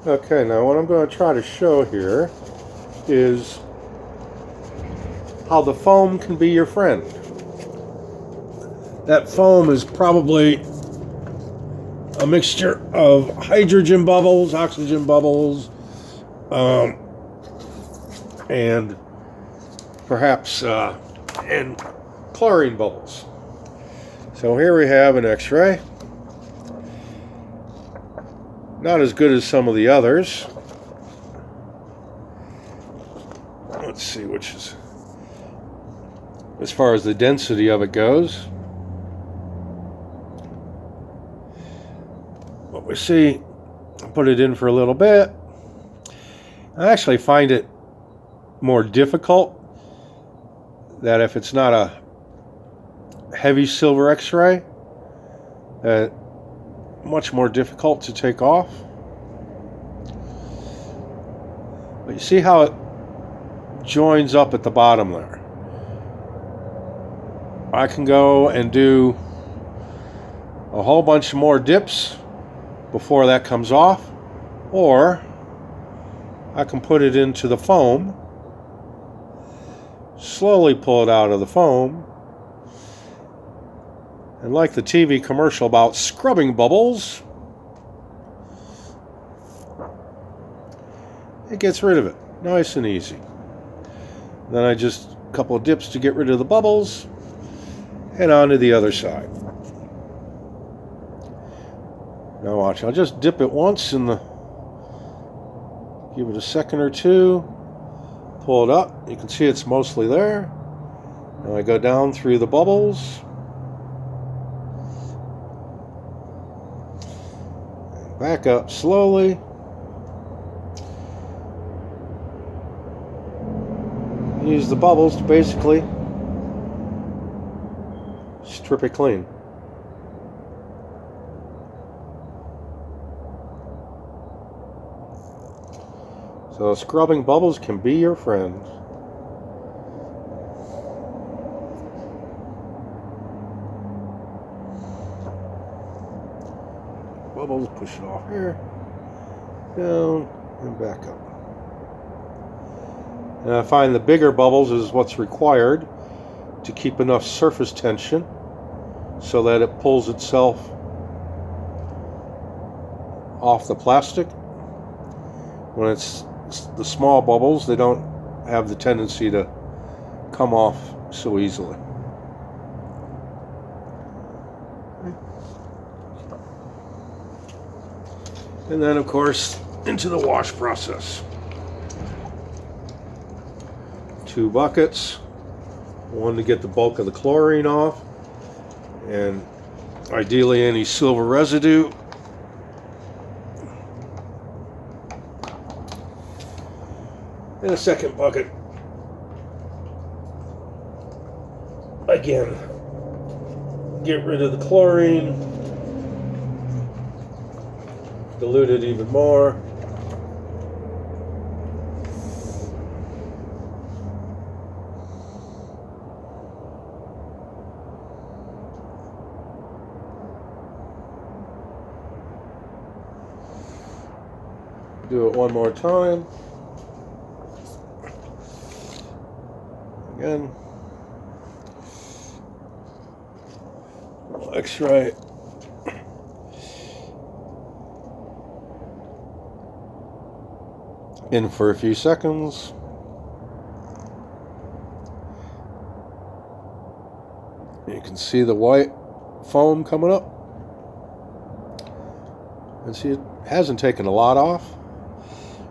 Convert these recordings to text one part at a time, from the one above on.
Okay, now what I'm going to try to show here is how the foam can be your friend. That foam is probably a mixture of hydrogen bubbles, oxygen bubbles, and perhaps and chlorine bubbles. So here we have an X-ray. Not as good as some of the others. Let's see which is, as far as the density of it goes. What we see, I'll put it in for a little bit. I actually find it more difficult that if it's not a heavy silver X-ray, much more difficult to take off. But you see how it joins up at the bottom there. I can go and do a whole bunch more dips before that comes off, or I can put it into the foam, slowly pull it out of the foam, and like the TV commercial about scrubbing bubbles, it gets rid of it. Nice and easy. Then I just a couple of dips to get rid of the bubbles, and on to the other side. Now watch, I'll just dip it once in the, give it a second or two, pull it up. You can see it's mostly there. And I go down through the bubbles. Back up slowly. Use the bubbles to basically strip it clean. So scrubbing bubbles can be your friend. Bubbles, push it off here, down, and back up. And I find the bigger bubbles is what's required to keep enough surface tension so that it pulls itself off the plastic. When it's the small bubbles, they don't have the tendency to come off so easily. And then, of course, into the wash process. 2 buckets, one to get the bulk of the chlorine off, and ideally any silver residue. And a second bucket, again, get rid of the chlorine, dilute it even more. Do it one more time. Again. X-ray. In for a few seconds. You can see the white foam coming up. And see, it hasn't taken a lot off.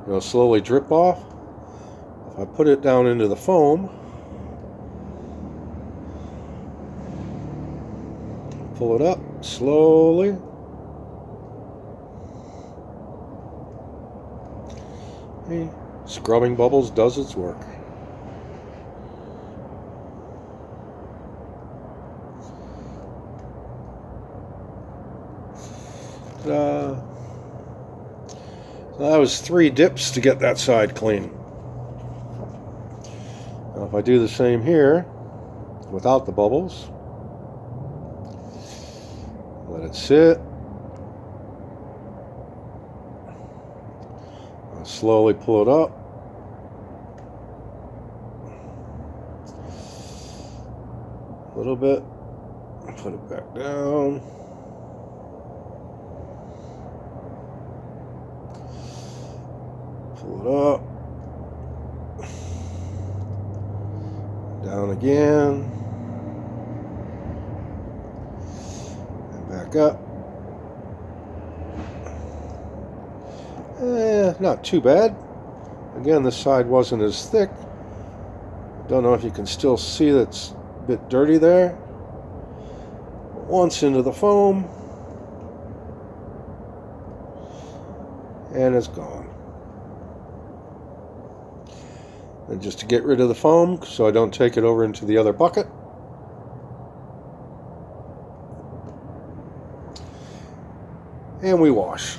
It'll slowly drip off. If I put it down into the foam, pull it up slowly. Okay. Scrubbing bubbles does its work. So that was 3 dips to get that side clean. Now if I do the same here without the bubbles, let it sit. Slowly pull it up. A little bit. Put it back down. Pull it up. Down again. And back up. Not too bad. Again, this side wasn't as thick. Don't know if you can still see that's a bit dirty there. Once into the foam, and it's gone. And just to get rid of the foam so I don't take it over into the other bucket, and we wash.